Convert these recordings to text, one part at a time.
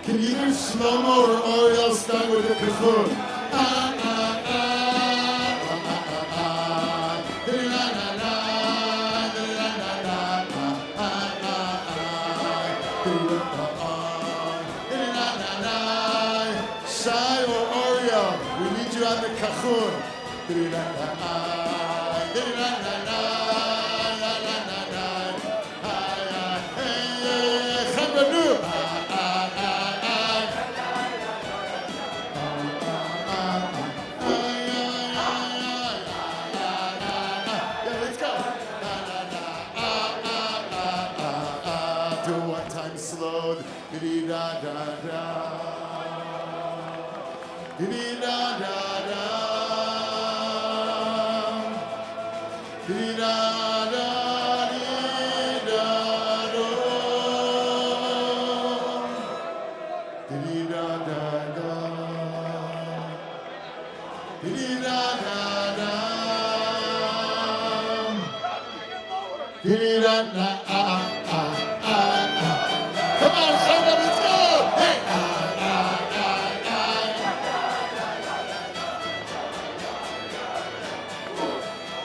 Can either slow-mo or Oriel start with the kazoo? Shai or Oriel, we need you on the kachun.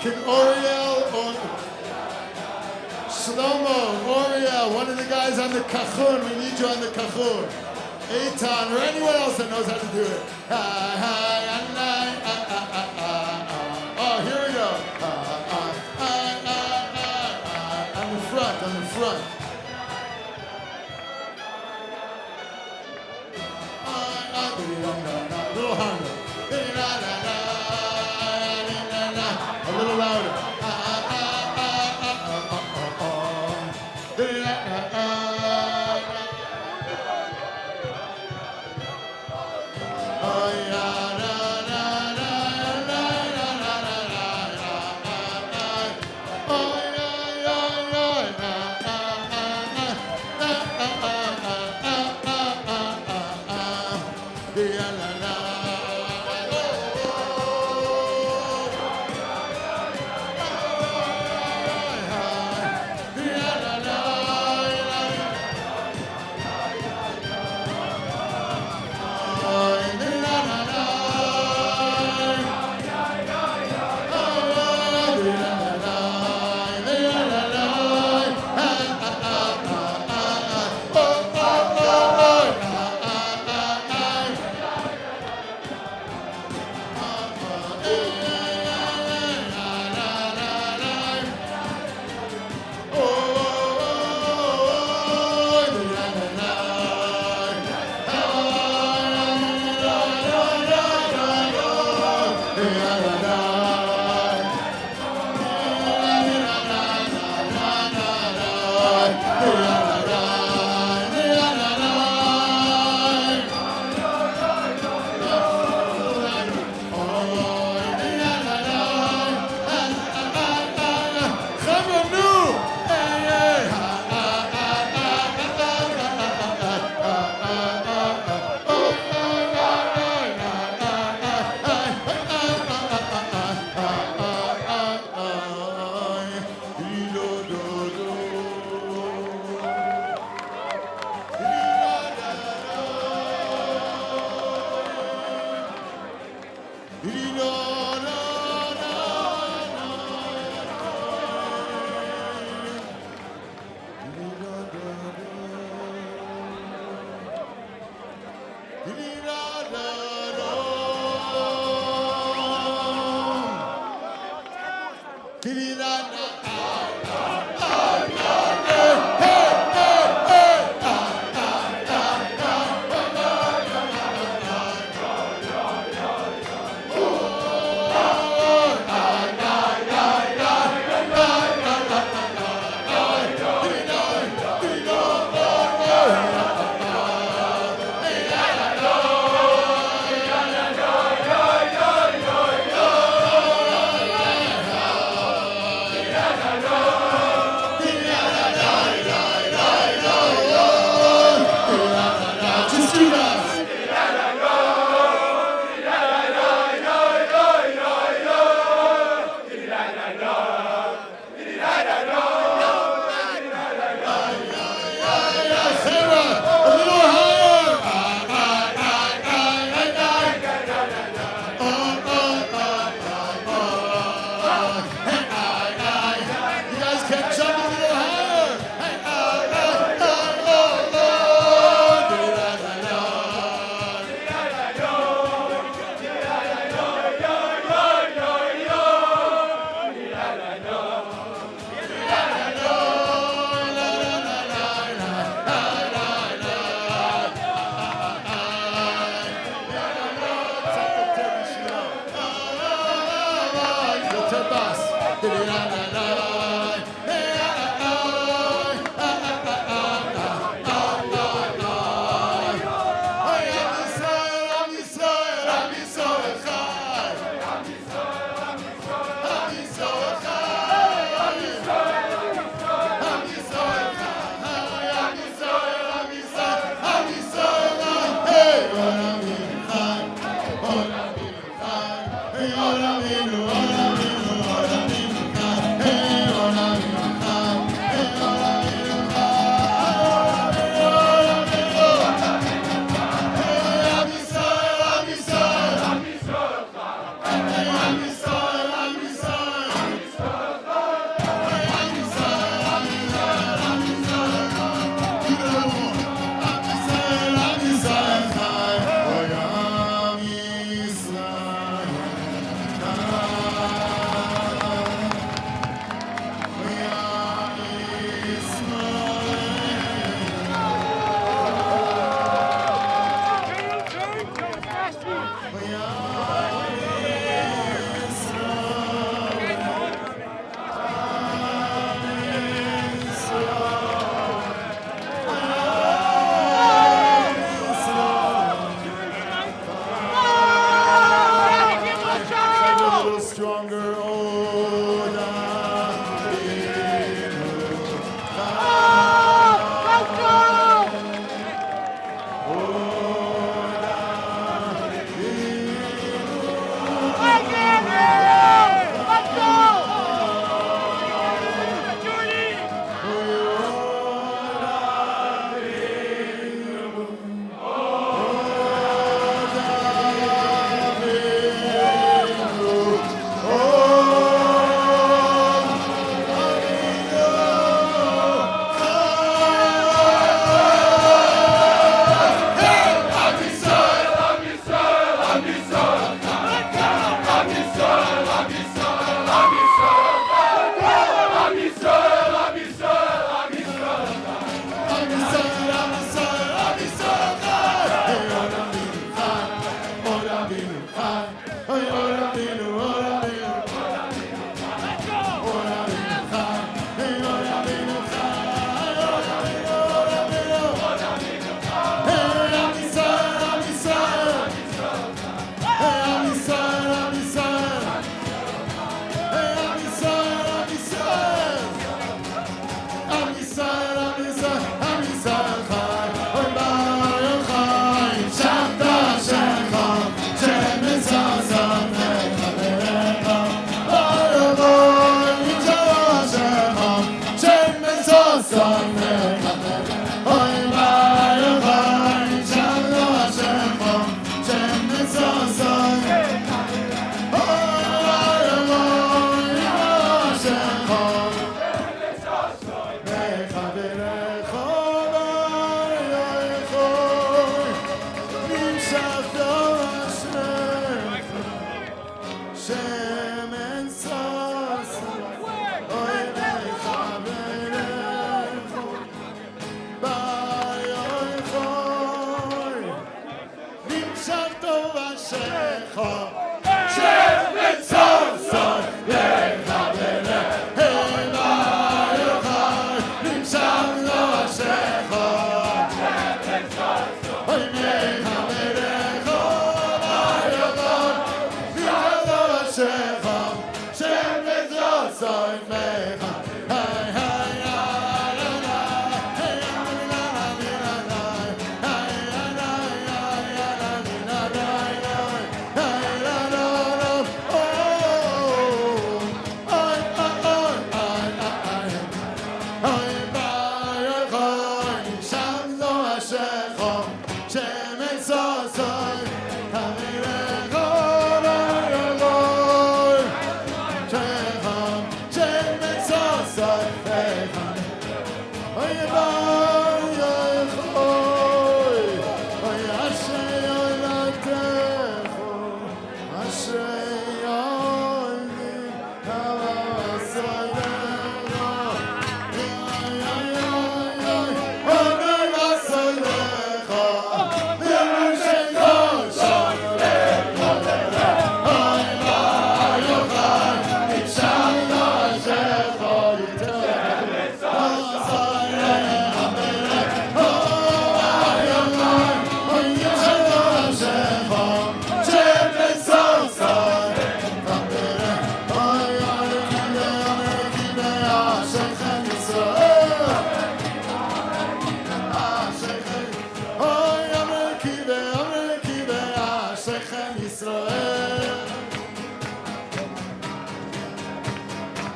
Can Oriel or Shlomo, Oriel, one of the guys on the kachun, we need you on the kachun. Eitan, or anyone else that knows how to do it. Oh, here we go. On the front, on the front. A little harder. A little louder.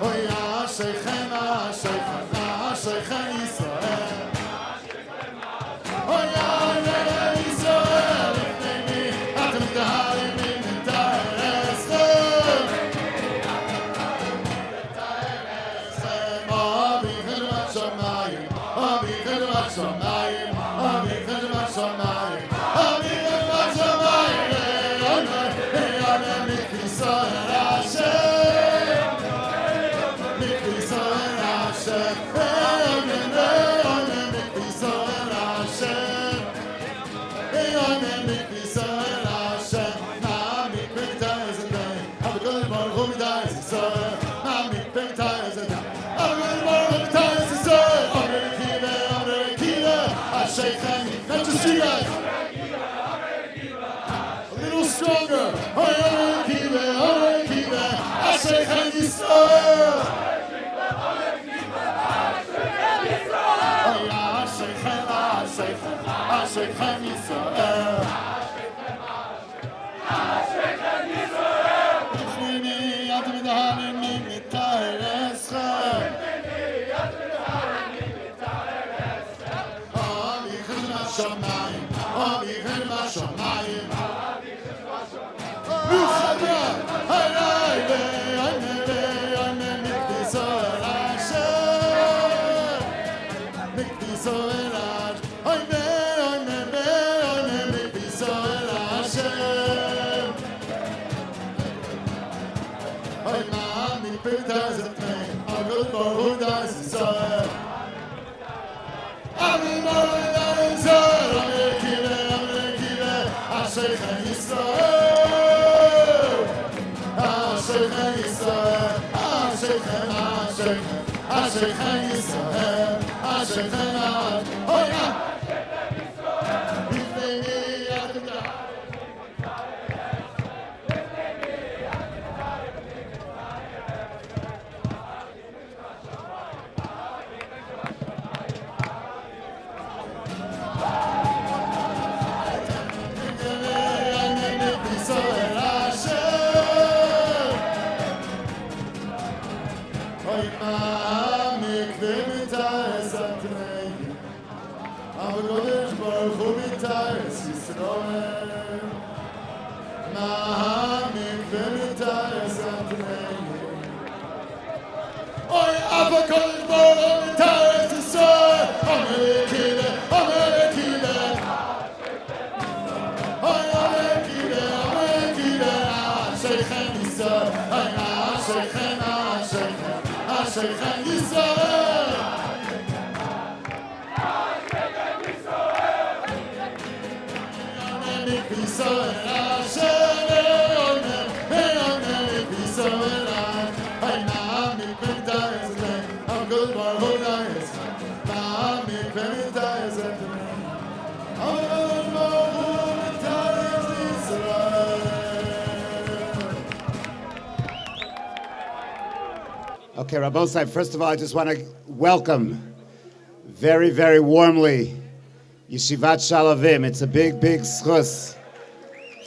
Oy Asheichem, Asheichem, Asheichem Yisrael. Oy Asheichem Yisrael, Lifnei Atem Daharim Mitareschem. Avichem Hashamayim, Avichem Hashamayim, Avichem Hashamayim, Avichem Hashamayim. Not just you guys. A little stronger. Asheichem Yisrael. Asheichem Yisrael. Lifnei Atem Daharim Mitareschem. Avichem Hashamayim, Avichem Hashamayim. Ruchadra, Harayve, Aneve, Ane Mikdiso El Hashem. Mikdiso El Hashem. Oine, Oneve, Ane Mikdiso El Hashem. Oina, Mikdiso El Hashem. Agod Baruch Hu Das Yisrael. Amen, Amen, Asheichem Yisrael, Asheichem Yisrael, Asheichem, Asheichem, Asheichem Yisrael, Asheichem, oh yeah. Asheichem Yisrael. Okay, Rabbosai, first of all, I just want to welcome very, very warmly Yeshivat Shaalavim. It's a big, big schus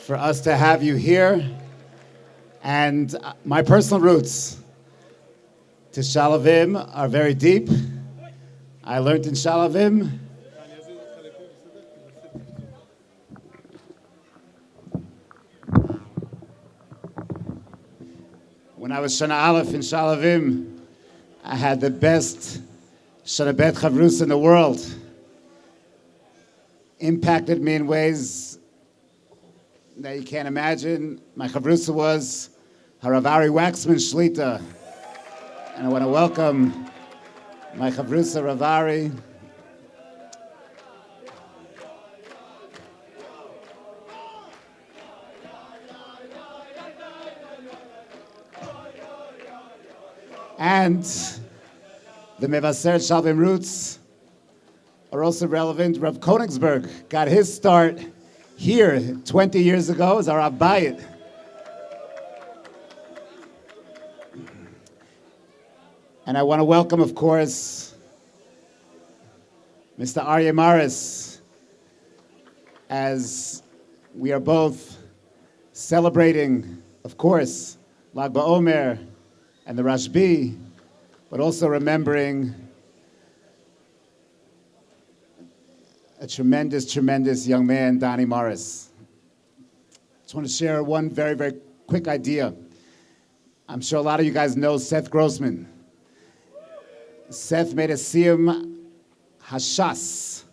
for us to have you here. And my personal roots to Shaalavim are very deep. I learned in Shaalavim. When I was Shana Aleph in Shaalavim, I had the best Shana Bet Chavrus in the world. Impacted me in ways that you can't imagine. My Chavrusa was Haravari Waxman Shlita. And I want to welcome my Chavrusa Ravari. And the Mevaseret Shaalavim roots are also relevant. Rav Konigsberg got his start here 20 years ago as our Rav Bayit. And I want to welcome, of course, Mr. Aryeh Maris, as we are both celebrating, of course, Lag Baomer and the Rashbi but also remembering a tremendous, tremendous young man, Donnie Morris. Just want to share one very, very quick idea. I'm sure a lot of you guys know Seth Grossman. Seth made a Siyum Hashas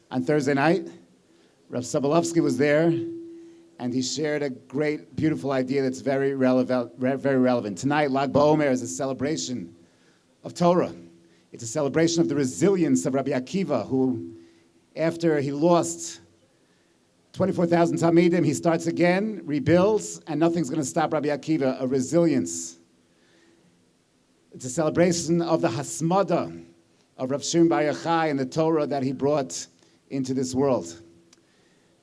on Thursday night. Rav Sobolovsky was there, and he shared a great, beautiful idea that's very relevant. Tonight, Lag Baomer is a celebration of Torah. It's a celebration of the resilience of Rabbi Akiva, who, after he lost 24,000 Talmidim, he starts again, rebuilds, and nothing's going to stop Rabbi Akiva, a resilience. It's a celebration of the Hasmada of Rav Shimon Bar Yochai and the Torah that he brought into this world.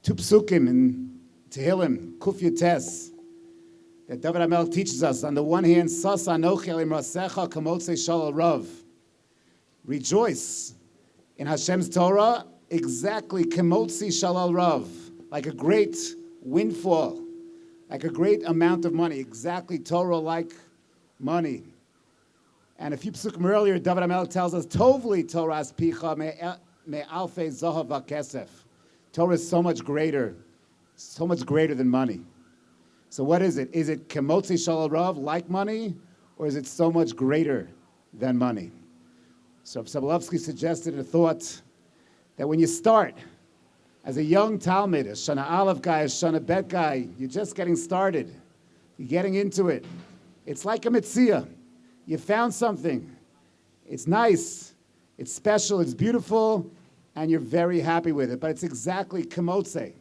Two psukim in Tehillim, Kuf Yates, that David HaMelech teaches us. On the one hand, Sas Anochi El Imrasecha Kamotzei Shalal Rav. Rejoice in Hashem's Torah exactly Kamotzi Shalal Rav, like a great windfall, like a great amount of money, exactly Torah like money. And a few psukim earlier, David HaMelech tells us, Tovli Torah's picha me alfei zahav v'kesef. Torah is so much greater than money. So what is it? Is it Kamotzi Shalal Rav, like money, or is it so much greater than money? So Sobolovsky suggested a thought that when you start as a young Talmud, a Shana Aleph guy, a Shana Bet guy, you're just getting started. You're getting into it. It's like a mitzvah. You found something. It's nice. It's special. It's beautiful. And you're very happy with it. But it's exactly kamotze.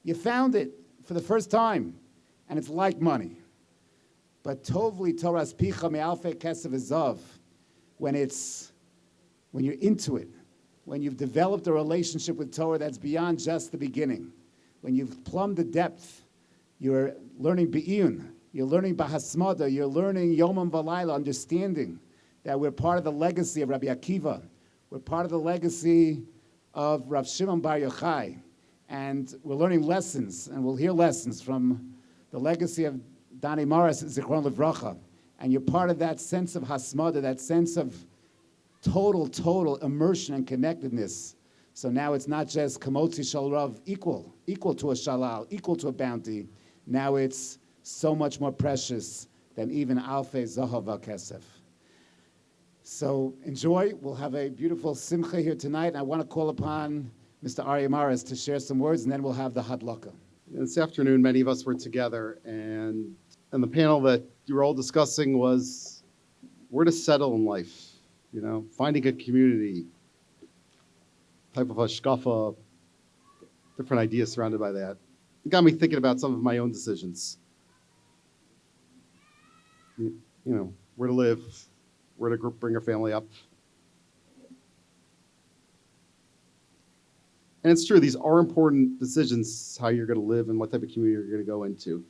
You found it for the first time. And it's like money. But tovli toras picha me'alfei kesev ezav. When you're into it, when you've developed a relationship with Torah that's beyond just the beginning, when you've plumbed the depth, you're learning be'iyun, you're learning bahasmada, you're learning yomam v'layla, understanding that we're part of the legacy of Rabbi Akiva, we're part of the legacy of Rav Shimon Bar Yochai, and we're learning lessons, and we'll hear lessons from the legacy of Donnie Morris, Zichron Livracha, and you're part of that sense of hasmada, that sense of total immersion and connectedness. So now it's not just kamotzi shal rav, equal to a shalal, equal to a bounty. Now it's so much more precious than even alfei zahav kesef. So enjoy. We'll have a beautiful simcha here tonight. And I want to call upon Mr. Aryeh Maris to share some words, and then we'll have the hadlaka. This afternoon, many of us were together, and the panel that you were all discussing was where to settle in life. You know, finding a community, type of hashkafa, different ideas surrounded by that. It got me thinking about some of my own decisions. You know, where to live, where to bring our family up. And it's true, these are important decisions, how you're going to live and what type of community you're going to go into.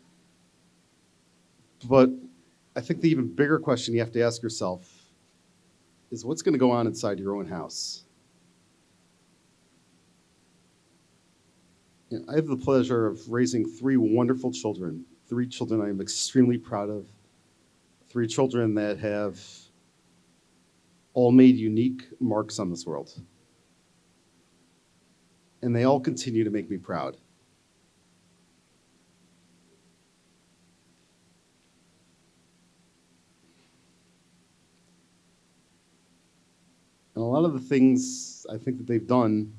But I think the even bigger question you have to ask yourself is what's going to go on inside your own house. You know, I have the pleasure of raising three wonderful children, three children I am extremely proud of, three children that have all made unique marks on this world. And they all continue to make me proud. And a lot of the things I think that they've done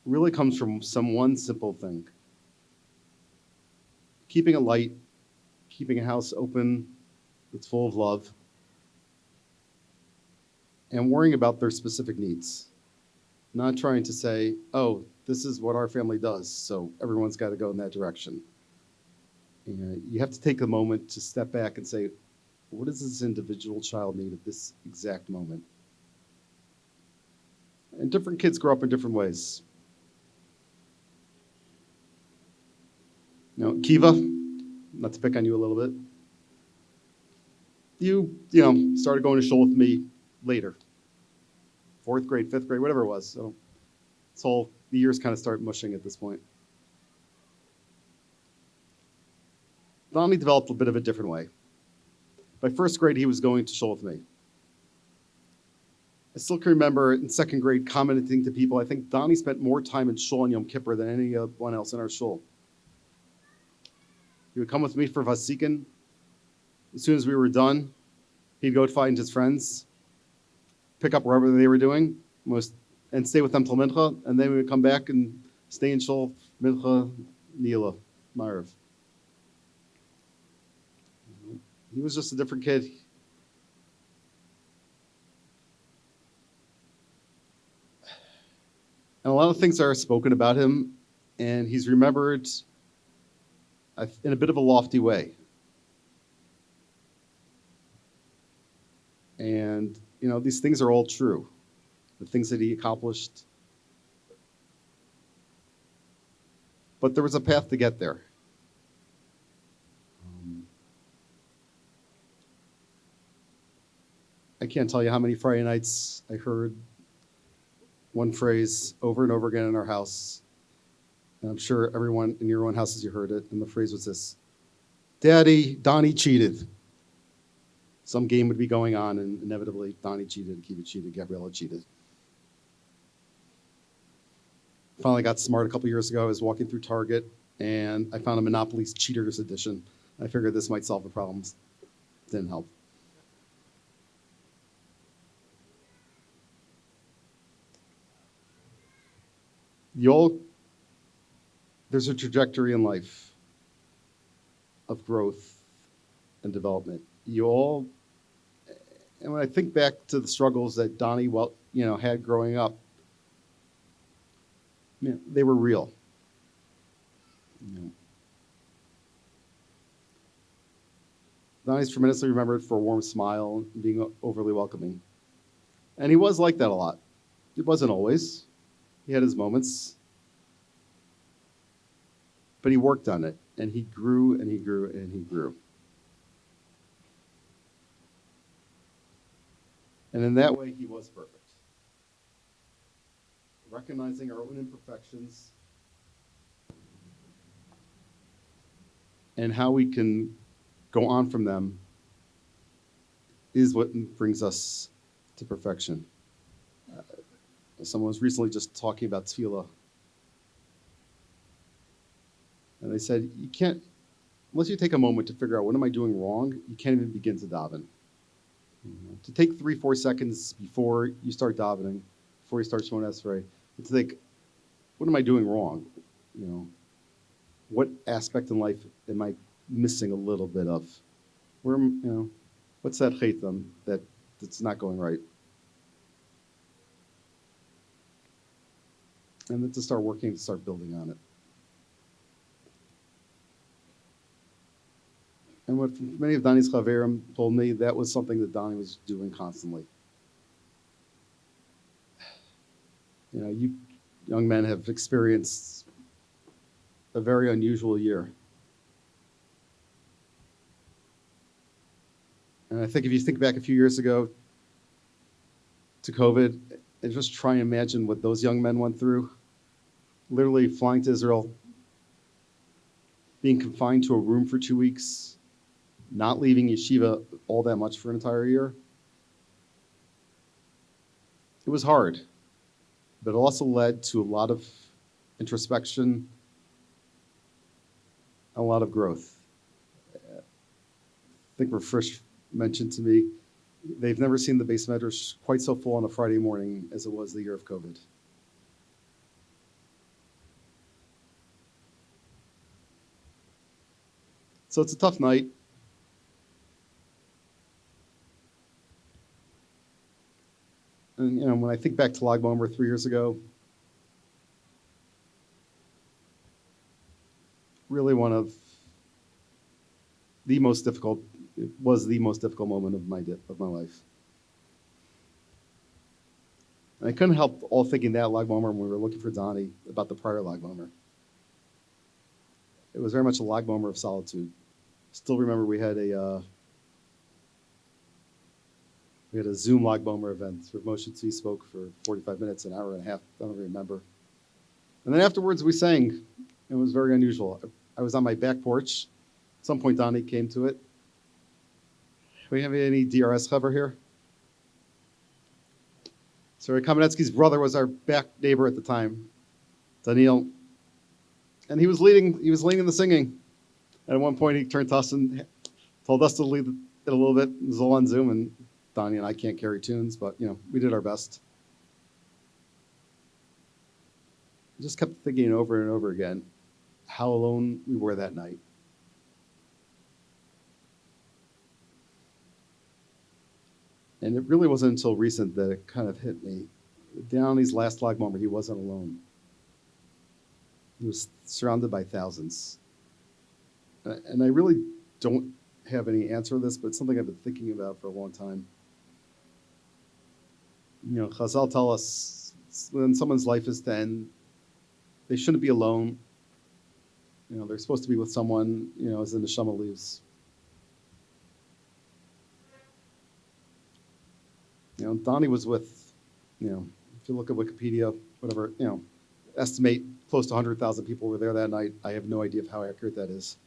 really comes from one simple thing. Keeping it light, keeping a house open that's full of love, and worrying about their specific needs. Not trying to say, oh, this is what our family does, so everyone's got to go in that direction. You have to take a moment to step back and say, what does this individual child need at this exact moment? And different kids grow up in different ways. You know, Kiva, not to pick on you a little bit, you started going to shul with me later. 4th grade, 5th grade, whatever it was. So it's all, the years kind of start mushing at this point. Donnie developed a bit of a different way. By first grade, he was going to shul with me. I still can remember in second grade commenting to people, I think Donnie spent more time in shul on Yom Kippur than anyone else in our shul. He would come with me for Vasikin. As soon as we were done, he'd go find his friends, pick up wherever they were doing, and stay with them till Mincha, and then we would come back and stay in shul, Mincha, Nila, Ma'ariv. He was just a different kid. And a lot of things are spoken about him, and he's remembered in a bit of a lofty way. And, these things are all true. The things that he accomplished. But there was a path to get there. I can't tell you how many Friday nights I heard one phrase over and over again in our house. And I'm sure everyone in your own houses, you heard it. And the phrase was this: Daddy, Donnie cheated. Some game would be going on, and inevitably Donnie cheated, Kiva cheated, Gabriella cheated. Finally got smart a couple years ago. I was walking through Target, and I found a Monopoly's Cheaters Edition. I figured this might solve the problems. Didn't help. There's a trajectory in life of growth and development. And when I think back to the struggles that Donnie, had growing up, they were real. Donnie's tremendously remembered for a warm smile and being overly welcoming. And he was like that a lot. It wasn't always. He had his moments. But he worked on it, and he grew, and he grew, and he grew. And in that way, he was perfect. Recognizing our own imperfections and how we can go on from them is what brings us to perfection. Someone was recently just talking about tefillah. And they said, you can't, unless you take a moment to figure out what am I doing wrong, you can't even begin to daven. To take 3-4 seconds before you start davening, before you start Shemona Esrei, to think, what am I doing wrong? What aspect in life am I missing a little bit of? What's that chaitam that's not going right? And then to start working, to start building on it. And what many of Donnie's chaverim told me, that was something that Donnie was doing constantly. You young men have experienced a very unusual year. And I think if you think back a few years ago to COVID, and just try and imagine what those young men went through, literally flying to Israel, being confined to a room for 2 weeks, not leaving yeshiva all that much for an entire year. It was hard, but it also led to a lot of introspection, a lot of growth. I think Refresh mentioned to me, they've never seen the Beis Medrash quite so full on a Friday morning as it was the year of COVID. So it's a tough night. And when I think back to Baomer 3 years ago, really one of the most difficult, it was the most difficult moment of my life. And I couldn't help all thinking that Baomer when we were looking for Donnie about the prior Baomer. It was very much a Baomer of solitude. Still remember we had a Zoom Baomer event where Moshe Tzvi spoke for 45 minutes, an hour and a half, I don't remember. And then afterwards we sang. It was very unusual. I was on my back porch. At some point Donnie came to it. we have any DRS cover here? So Kamenetsky's brother was our back neighbor at the time, Daniil, and he was leading the singing. And at one point, he turned to us and told us to lead it a little bit. It was all on Zoom, and Donnie and I can't carry tunes, but we did our best. I just kept thinking over and over again how alone we were that night. And it really wasn't until recent that it kind of hit me. Downey's last Lag Baomer, he wasn't alone. He was surrounded by thousands. And I really don't have any answer to this, but it's something I've been thinking about for a long time. Chazal tell us when someone's life is to end, they shouldn't be alone. They're supposed to be with someone, as the neshama leaves. Donnie was with, if you look at Wikipedia, whatever, estimate close to 100,000 people were there that night. I have no idea of how accurate that is.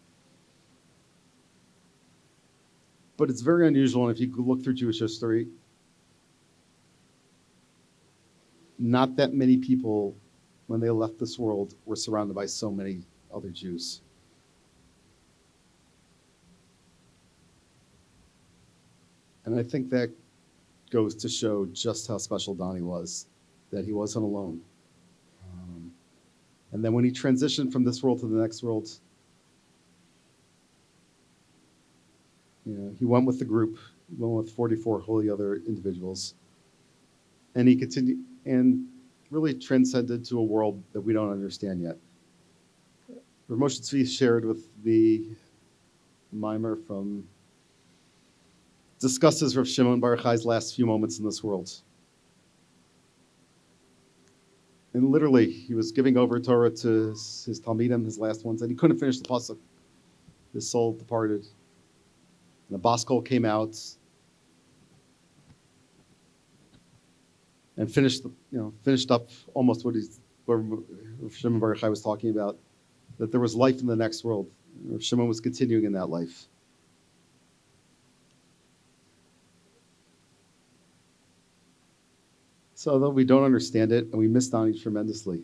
But it's very unusual, and if you look through Jewish history, not that many people, when they left this world, were surrounded by so many other Jews. And I think that goes to show just how special Donnie was, that he wasn't alone. And then when he transitioned from this world to the next world, he went with the group, he went with 44 holy other individuals. And he continued and really transcended to a world that we don't understand yet. Rav Moshe Tzvi shared with the mimer from discusses Rav Shimon Bar Yochai's last few moments in this world. And literally, he was giving over Torah to his Talmidim, his last ones, and he couldn't finish the pasuk. His soul departed. And the Baskol came out and finished up almost what Rav Shimon Bar Yochai was talking about, that there was life in the next world. Rav Shimon was continuing in that life. So although we don't understand it, and we miss Donnie tremendously,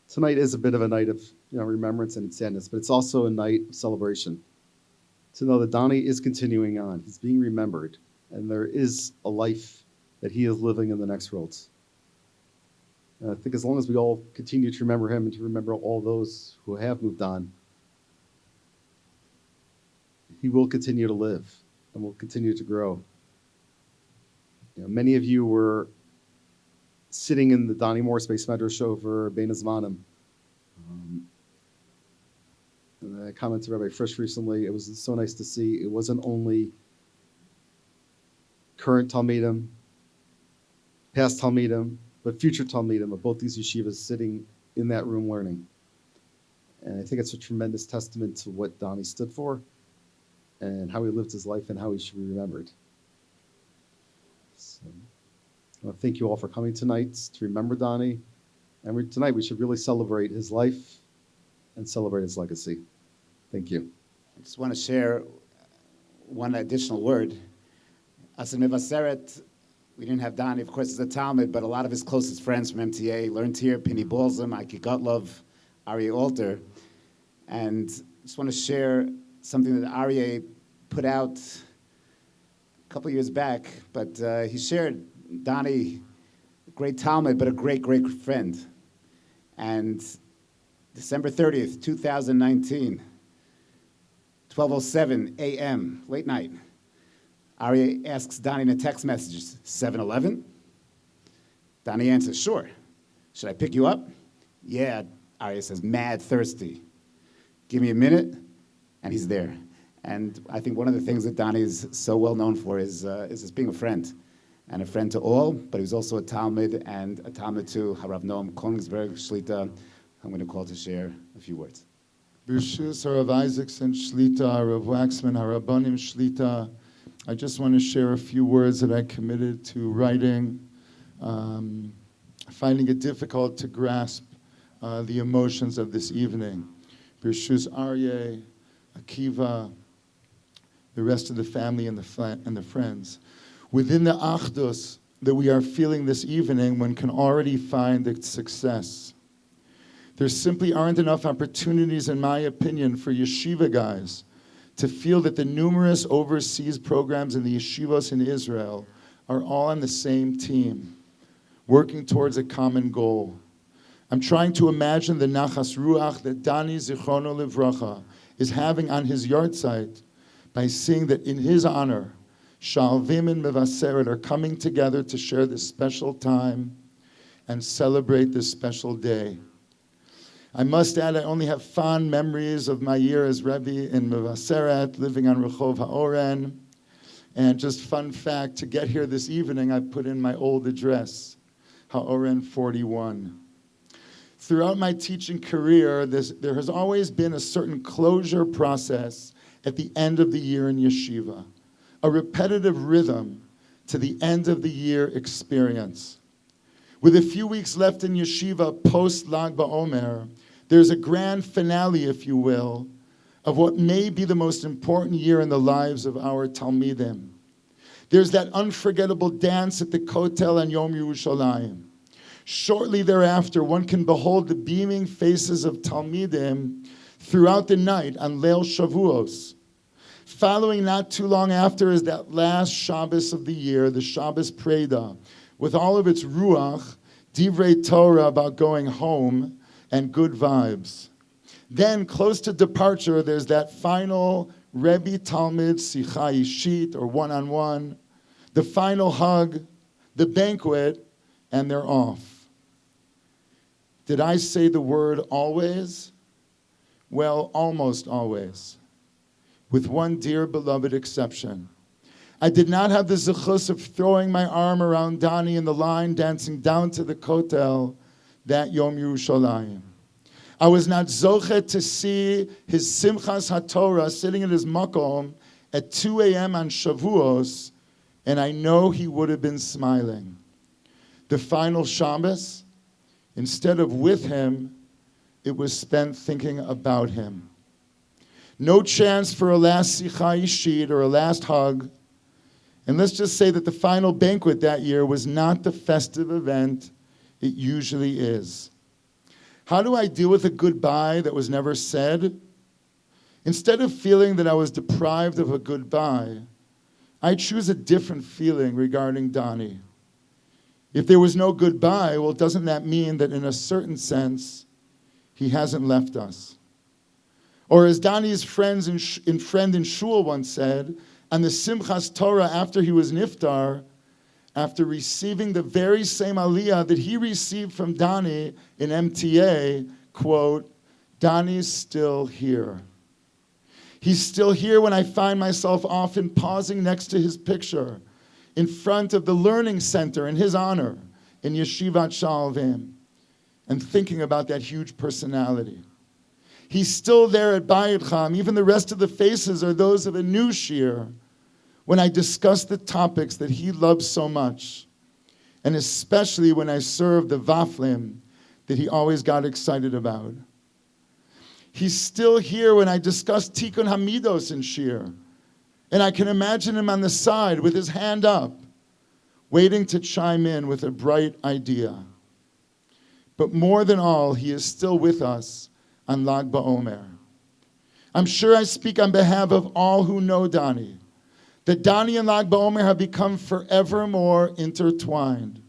tonight is a bit of a night of remembrance and sadness, but it's also a night of celebration. To know that Donnie is continuing on, he's being remembered, and there is a life that he is living in the next world. And I think as long as we all continue to remember him and to remember all those who have moved on, he will continue to live and will continue to grow. Many of you were sitting in the Donnie Moore Space Medrash over Bein Hazmanim. And I commented to Rabbi Frisch recently, it was so nice to see it wasn't only current Talmidim, past Talmidim, but future Talmidim of both these yeshivas sitting in that room learning. And I think it's a tremendous testament to what Donnie stood for and how he lived his life and how he should be remembered. So, I want to thank you all for coming tonight to remember Donnie. And tonight we should really celebrate his life and celebrate his legacy. Thank you. I just want to share one additional word. As in Mevaseret, we didn't have Donnie, of course, as a Talmud, but a lot of his closest friends from MTA learned here, Penny Balsam, Ike Gottlob, Aryeh Alter. And I just want to share something that Aryeh put out a couple years back, but he shared Donnie, a great Talmud, but a great, great friend. And December 30th, 2019, 12:07 a.m., late night, Aryeh asks Donnie in a text message, 7-Eleven? Donnie answers, sure. Should I pick you up? Yeah, Aryeh says, mad thirsty. Give me a minute, and he's there. And I think one of the things that Donnie is so well known for is just being a friend, and a friend to all, but he was also a Talmud, and a Talmud to Harav Noam Konigsberg Shlita. I'm going to call to share a few words. B'Rishus Harav Isaacson Shlita, Harav Waxman, Harabanim Shlita. I just want to share a few words that I committed to writing, finding it difficult to grasp the emotions of this evening. B'Rishus Aryeh, Akiva, the rest of the family and the friends. Within the achdus that we are feeling this evening, one can already find its success. There simply aren't enough opportunities, in my opinion, for yeshiva guys to feel that the numerous overseas programs in the yeshivos in Israel are all on the same team, working towards a common goal. I'm trying to imagine the nachas ruach that Dani Zichrono Livracha is having on his yahrzeit by seeing that in his honor, Shaalavim and Mevaseret are coming together to share this special time and celebrate this special day. I must add, I only have fond memories of my year as Rebbe in Mevaseret, living on Rehov HaOren. And just fun fact, to get here this evening, I put in my old address, HaOren 41. Throughout my teaching career, there has always been a certain closure process at the end of the year in yeshiva, a repetitive rhythm to the end of the year experience. With a few weeks left in yeshiva post-Lag Baomer, there's a grand finale, if you will, of what may be the most important year in the lives of our Talmidim. There's that unforgettable dance at the Kotel on Yom Yerushalayim. Shortly thereafter, one can behold the beaming faces of Talmidim throughout the night on Leil Shavuos. Following not too long after is that last Shabbos of the year, the Shabbos Preda, with all of its ruach, divrei Torah about going home, and good vibes. Then, close to departure, there's that final Rebbe Talmid Sicha Ishit, or one-on-one, the final hug, the banquet, and they're off. Did I say the word always? Well, almost always, with one dear beloved exception. I did not have the zechus of throwing my arm around Dani in the line, dancing down to the Kotel that Yom Yerushalayim. I was not zochet to see his Simchas HaTorah sitting in his makom at 2 a.m. on Shavuos, and I know he would have been smiling. The final Shabbos, instead of with him, it was spent thinking about him. No chance for a last Sicha Ishit or a last hug. And let's just say that the final banquet that year was not the festive event it usually is. How do I deal with a goodbye that was never said? Instead of feeling that I was deprived of a goodbye, I choose a different feeling regarding Dani. If there was no goodbye, well, doesn't that mean that in a certain sense, he hasn't left us? Or as Dani's friend in Shul once said, on the Simchas Torah after he was niftar, after receiving the very same aliyah that he received from Dani in MTA, quote, Dani's still here. He's still here when I find myself often pausing next to his picture in front of the learning center in his honor in Yeshivat Shaalavim and thinking about that huge personality. He's still there at Bayit Cham. Even the rest of the faces are those of a new shir when I discuss the topics that he loves so much, and especially when I serve the vaflim that he always got excited about. He's still here when I discuss Tikkun Hamidos in shir, and I can imagine him on the side with his hand up, waiting to chime in with a bright idea. But more than all, he is still with us on Lag BaOmer. I'm sure I speak on behalf of all who know Dani, that Dani and Lag BaOmer have become forevermore intertwined,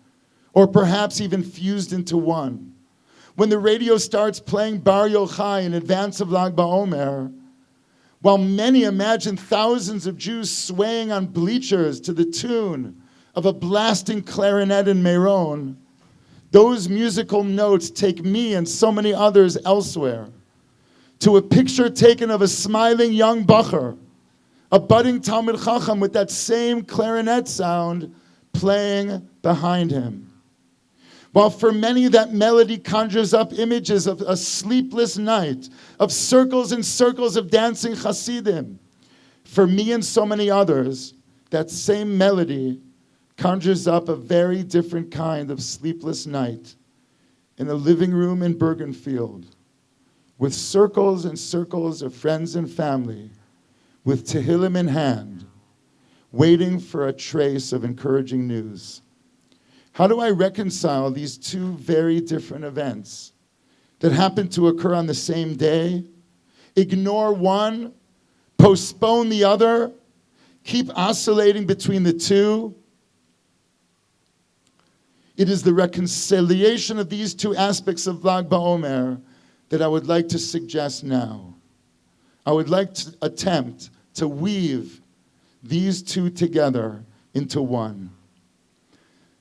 or perhaps even fused into one. When the radio starts playing Bar Yochai in advance of Lag BaOmer, while many imagine thousands of Jews swaying on bleachers to the tune of a blasting clarinet in Meron, those musical notes take me and so many others elsewhere, to a picture taken of a smiling young bacher, a budding Talmid Chacham with that same clarinet sound playing behind him. While for many that melody conjures up images of a sleepless night, of circles and circles of dancing Hasidim, for me and so many others, that same melody conjures up a very different kind of sleepless night in a living room in Bergenfield, with circles and circles of friends and family, with Tehillim in hand, waiting for a trace of encouraging news. How do I reconcile these two very different events that happen to occur on the same day? Ignore one, postpone the other, keep oscillating between the two? It is the reconciliation of these two aspects of Lag Baomer that I would like to suggest now. I would like to attempt to weave these two together into one.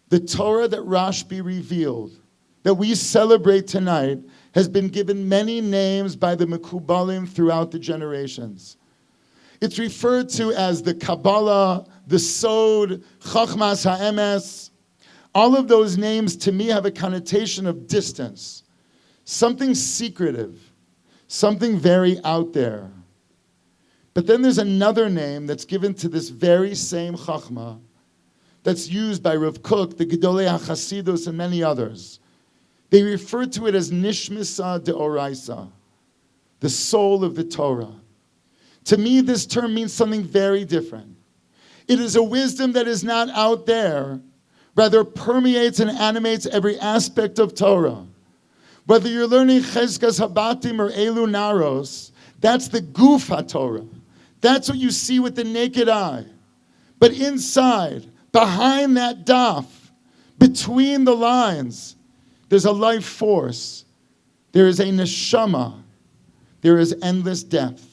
The Torah that Rashbi revealed, that we celebrate tonight, has been given many names by the Mekubalim throughout the generations. It's referred to as the Kabbalah, the Sod, Chachmas HaEmes. All of those names to me have a connotation of distance, something secretive, something very out there. But then there's another name that's given to this very same Chachma that's used by Rav Kook, the Gedolei HaChasidus, and many others. They refer to it as Nishmisa Deoraisa, the soul of the Torah. To me, this term means something very different. It is a wisdom that is not out there, rather permeates and animates every aspect of Torah. Whether you're learning Chezkas Habatim or Elu Naros, that's the Guf HaTorah. That's what you see with the naked eye. But inside, behind that daf, between the lines, there's a life force. There is a neshama. There is endless depth.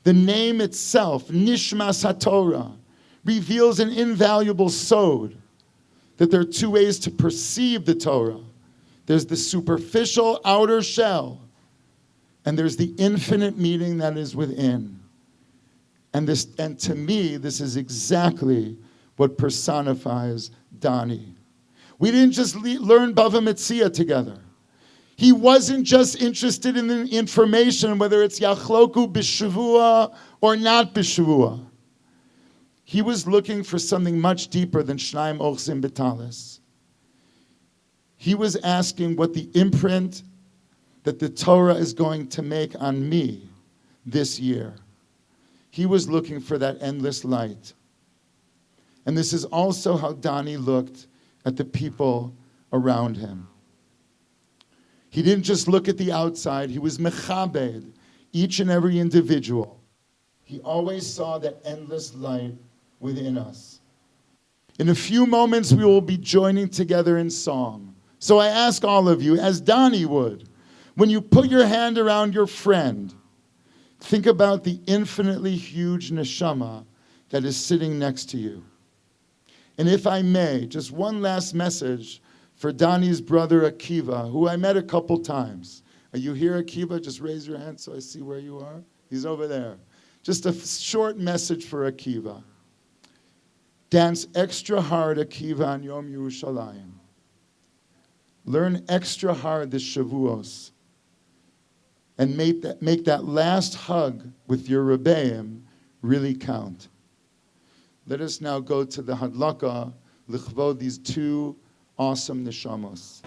The name itself, Nishmas HaTorah, reveals an invaluable sod, that there are two ways to perceive the Torah. There's the superficial outer shell, and there's the infinite meaning that is within. And to me, this is exactly what personifies Dani. We didn't just learn Bava Metzia together. He wasn't just interested in the information, whether it's Yachloku B'Shavua or not B'Shavua. He was looking for something much deeper than Shnaim Ochzim B'Talis. He was asking what the imprint that the Torah is going to make on me this year. He was looking for that endless light. And this is also how Dani looked at the people around him. He didn't just look at the outside, he was mechabed, each and every individual. He always saw that endless light within us. In a few moments, we will be joining together in song. So I ask all of you, as Dani would, when you put your hand around your friend, think about the infinitely huge neshama that is sitting next to you. And if I may, just one last message for Dani's brother Akiva, who I met a couple times. Are you here, Akiva? Just raise your hand so I see where you are. He's over there. Just a short message for Akiva. Dance extra hard, Akiva, on Yom Yerushalayim. Learn extra hard this Shavuos. And make that last hug with your Rebbeim really count. Let us now go to the Hadlaka, Lichvod, these two awesome neshamos.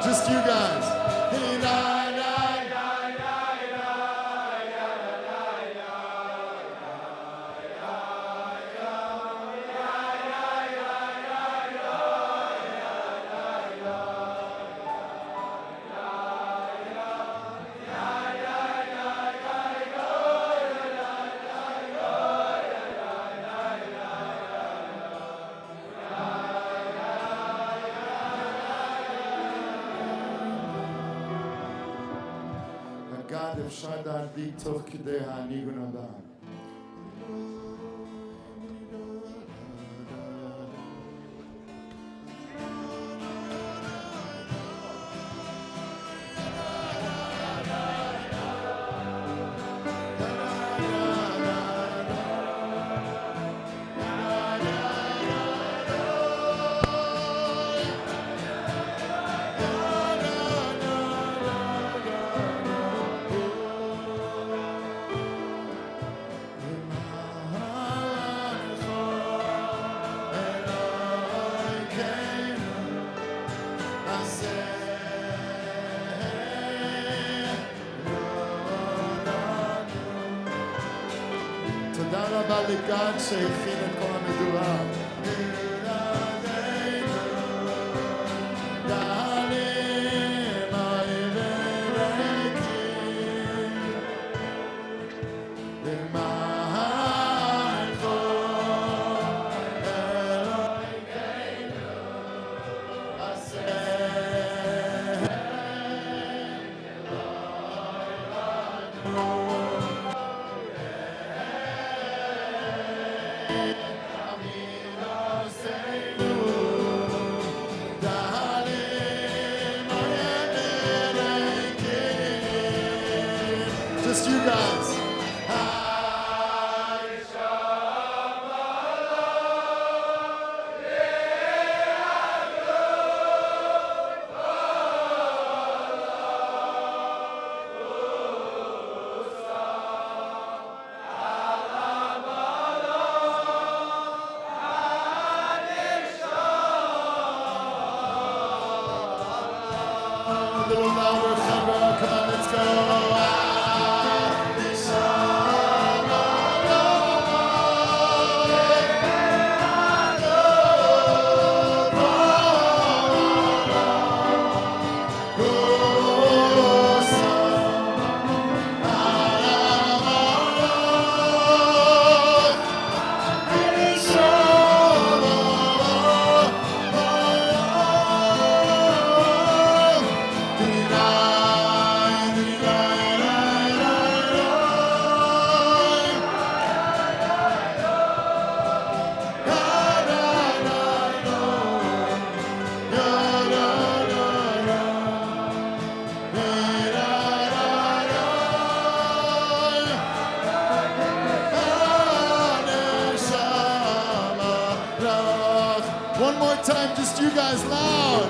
Just you guys. God, אפשר להדליק תוך כדי הניגון הבא. תודה רבה לגד שהכין את כל המדורה. Just you guys. A little louder, Chabra. Come on, let's go. One more time, just you guys loud.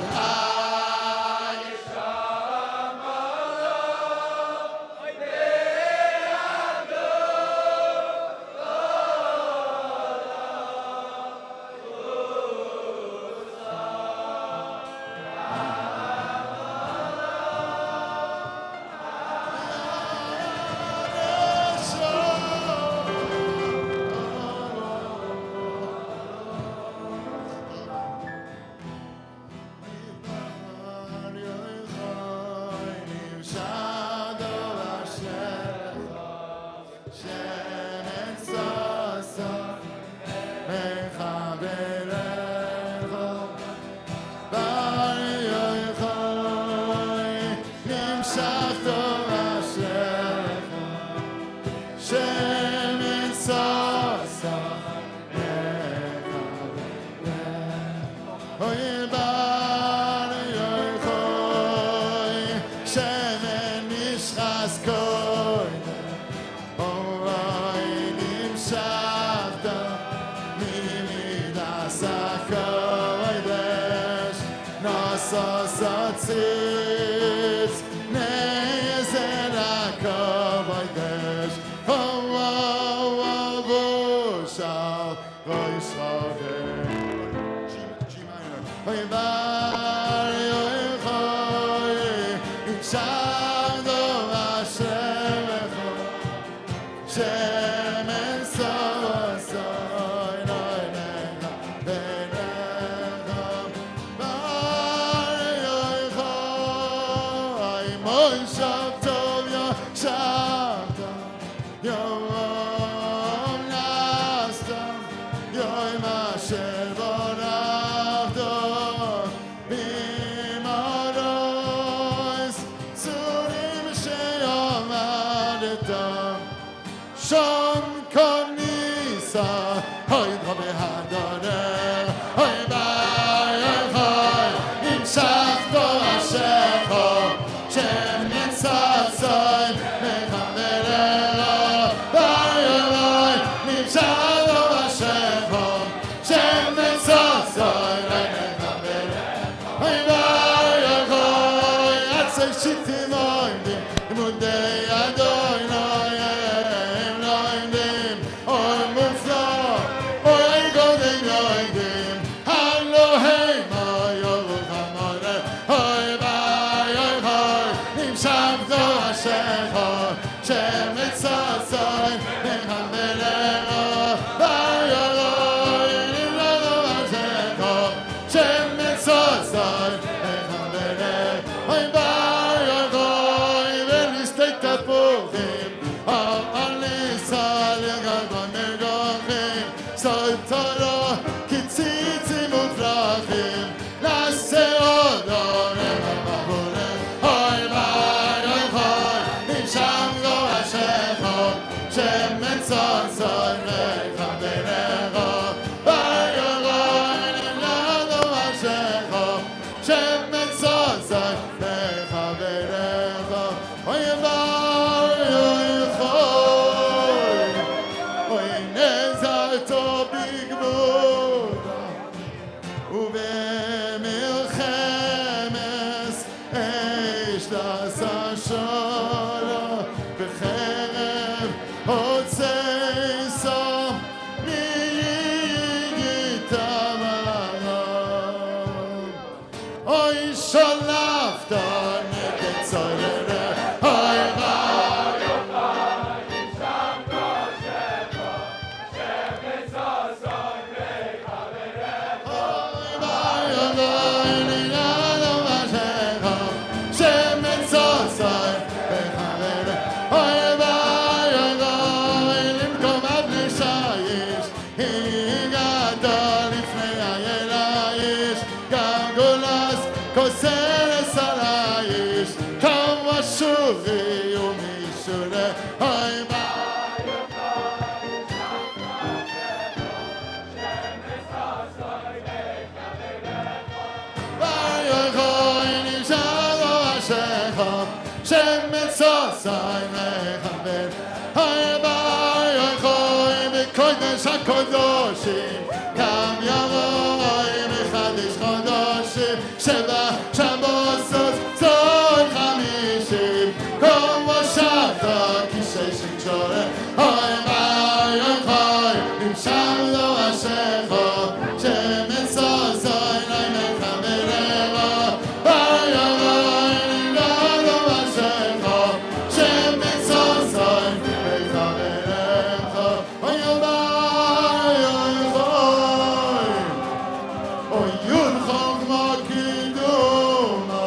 G minor. Shalom Hashem Echo Shemen Sosoi Loinecha Benecha Bar Yoicha Moy Shav Tov Yoshavta Yom Nasta Yom Asher Borachto B'marois Surim Sheyomadtam Shom Konisa Hoy Drobe Hadorer Hoy Bayer Hoy Im Shachto Ashecho Shem Yitzasoi Mechaverero Bayer Hoy Im Shachto Ashecho Shem Yitzasoi Mechaverero Hoy Bayer Hoy Atzei Shittim Oimdim Imudei Adoi Noyem Noimdim Oy Muflo Oy Godem Noimdim Elohim Oy Yorucham Oreh Oy Bayer Hoy Im Shavto Hashecho Shem Yitzasoi Mechaverero Bayer Hoy Im Shavto Hashecho Shem Yitzasoi Mechaverero Oy Bayer Hoy Velistei Tapuchim Al Nisal Yagad Mergochim Soy Torah Kitzitzim Ufrachim Nase Odor Emavahurim Oy Bayer Hoy Im Shavto Hashecho Shem Yitzasoi Mechaverero Bayer Hoy Im Shavto Hashecho Shem Yitzasoi Mechaverero Oy Bayer Hoy Oy Nezarto Bigvuda ובמלחמת אש לששורה בחרב הוצא סם מיגיתם הרב אוי שלפת נגד צורר אוי שובי ומשונה אוי Bayer Hoy Nishalo Hashecho Shem Yitzasoi Mechaver Hoy Bayer Hoy B'kodesh HaKodoshim Kam Yamoy Mechadish Chodoshim Sheva Shabbosos Tzor Chamishim Kol Moshavta Kisheshim Shoreh Hoy Bayer Hoy Nishalo Hashecho Shem Yitzasoi Mechaverero Bayer Hoy Nishalo Hashecho Shem Yitzasoi Mechaverero Hoy Bayer Hoy Oy Yud Chokma Kiduma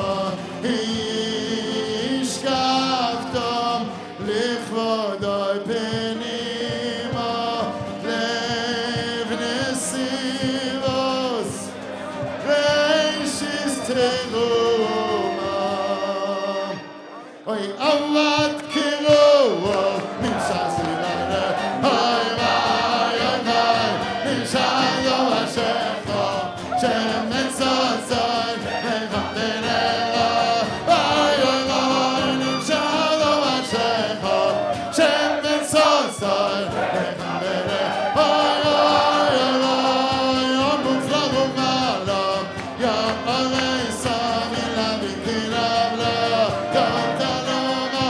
Ishkaftam Lichvodoi Penima Lev Nesivos Reishis Teruma Oy Avad Kiruo Nimshas Rilare Oy Bayer Hoy Nimshalo Hashecho Shem Yitzasoi Mechaverero Bayer Hoy Nimshalo Hashecho Shem Yitzasoi Mechaverero Oy Yom Muflag U'Malom Yom Olei Samim Lavikirav Lo Yom Taloma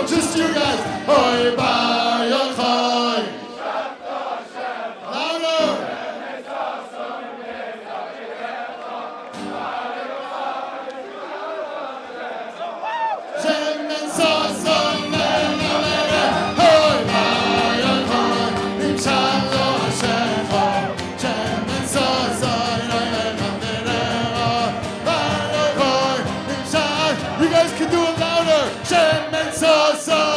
Just you guys. Oy, ba, yochai. Louder. Shem and Sason, oy, ba, yochai. Nimshach lo Hashem, Shem and Sason, you guys can do it louder. Shem and Sason.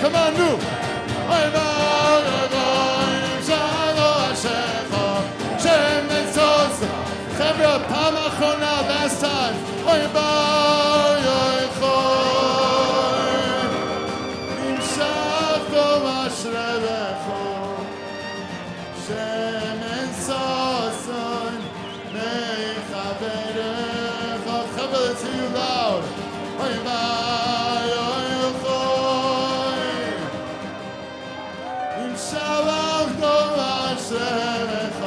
Come on, new. פעם אחרונה, last time. אוי ביי, אוי חוי. נמשך טוב אשריך. שמן ששון, מחברך. חבר, let's hear you loud. אוי ביי, אוי חוי. נמשך טוב אשריך.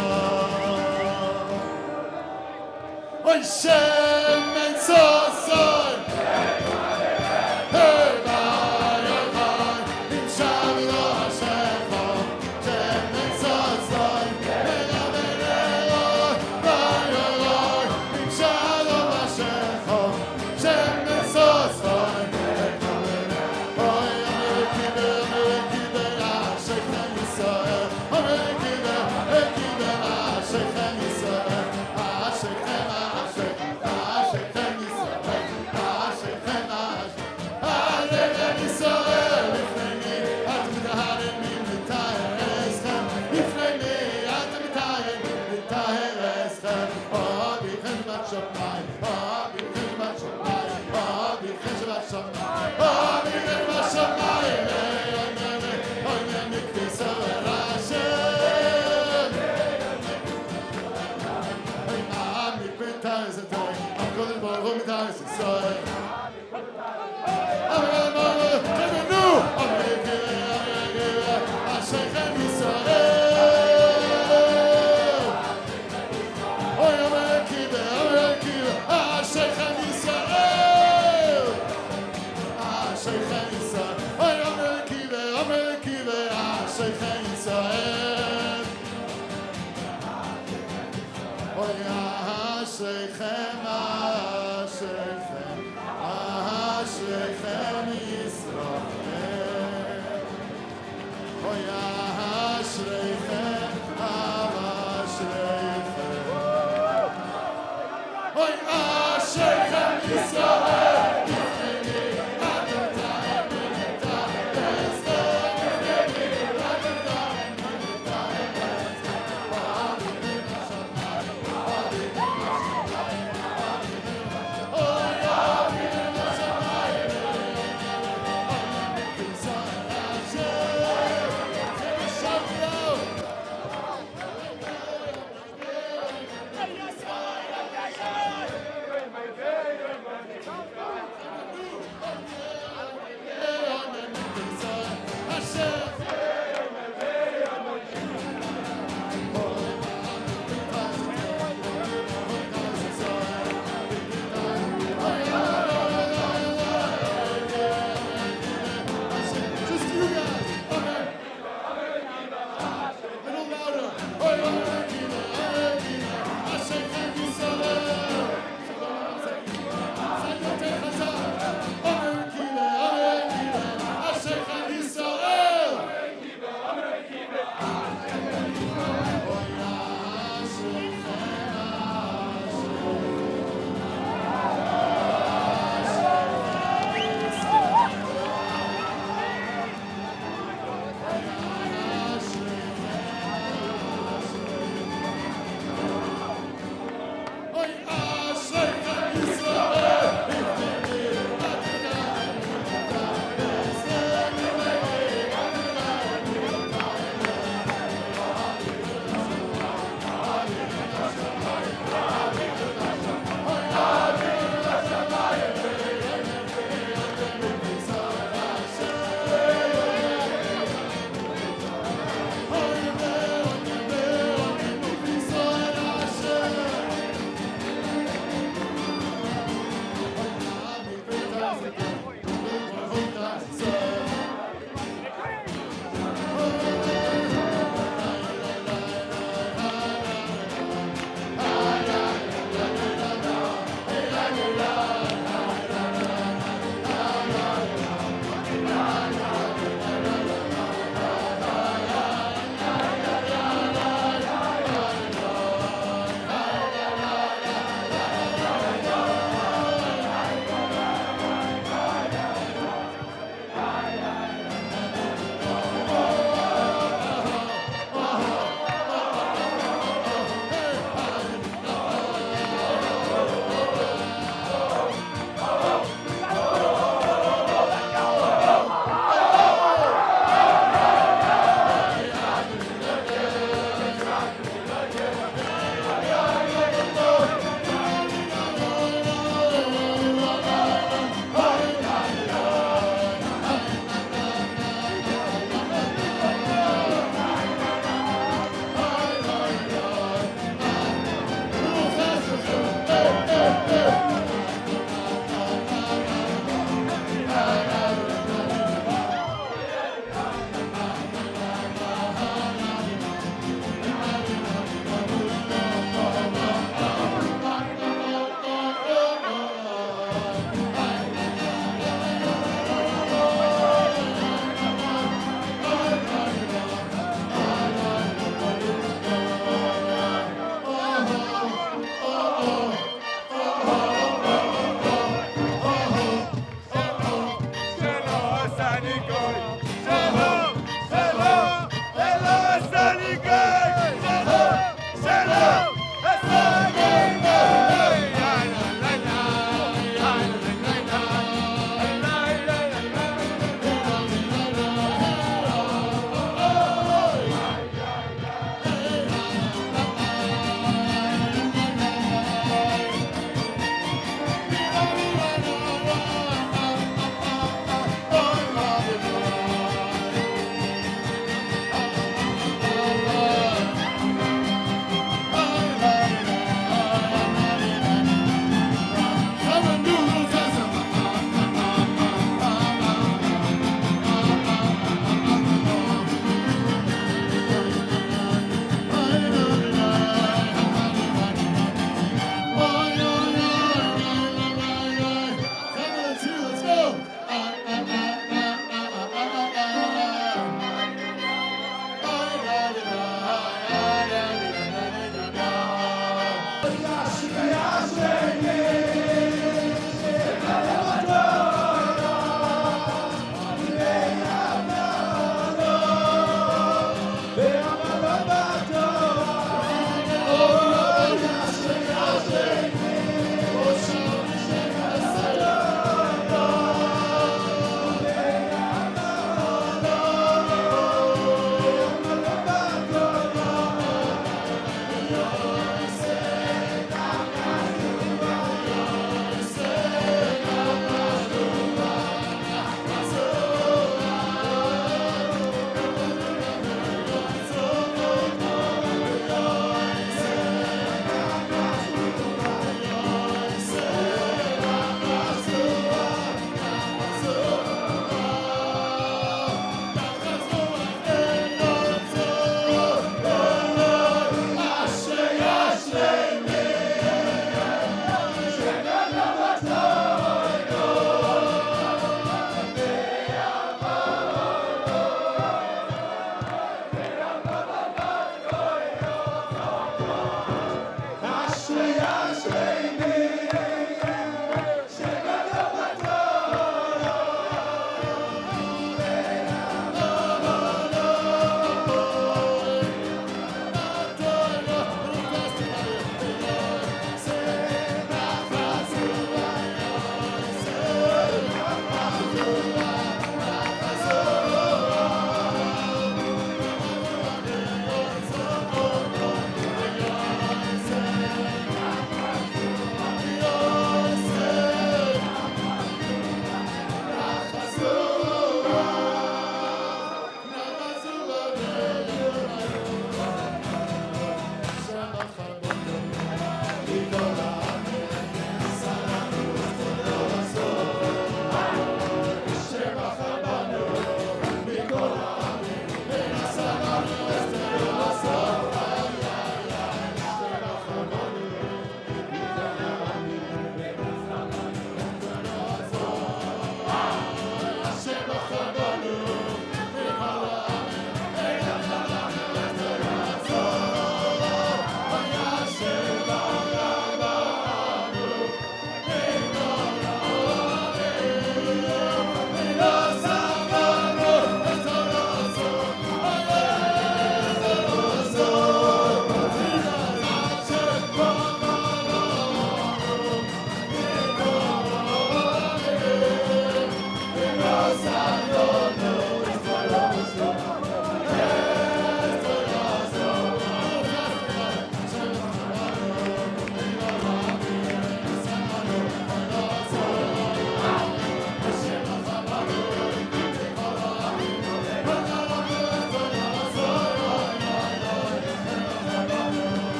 Oy Shem and Sason. Hey, bye, bye. In Shalom Hashem, Shem and Sason. Hey, bye, bye. In Shalom Hashem, Shem and Sason. Oy, Amekibe, Shechem Yisrael. Amekibe, Shechem Yisrael.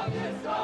Yisrael.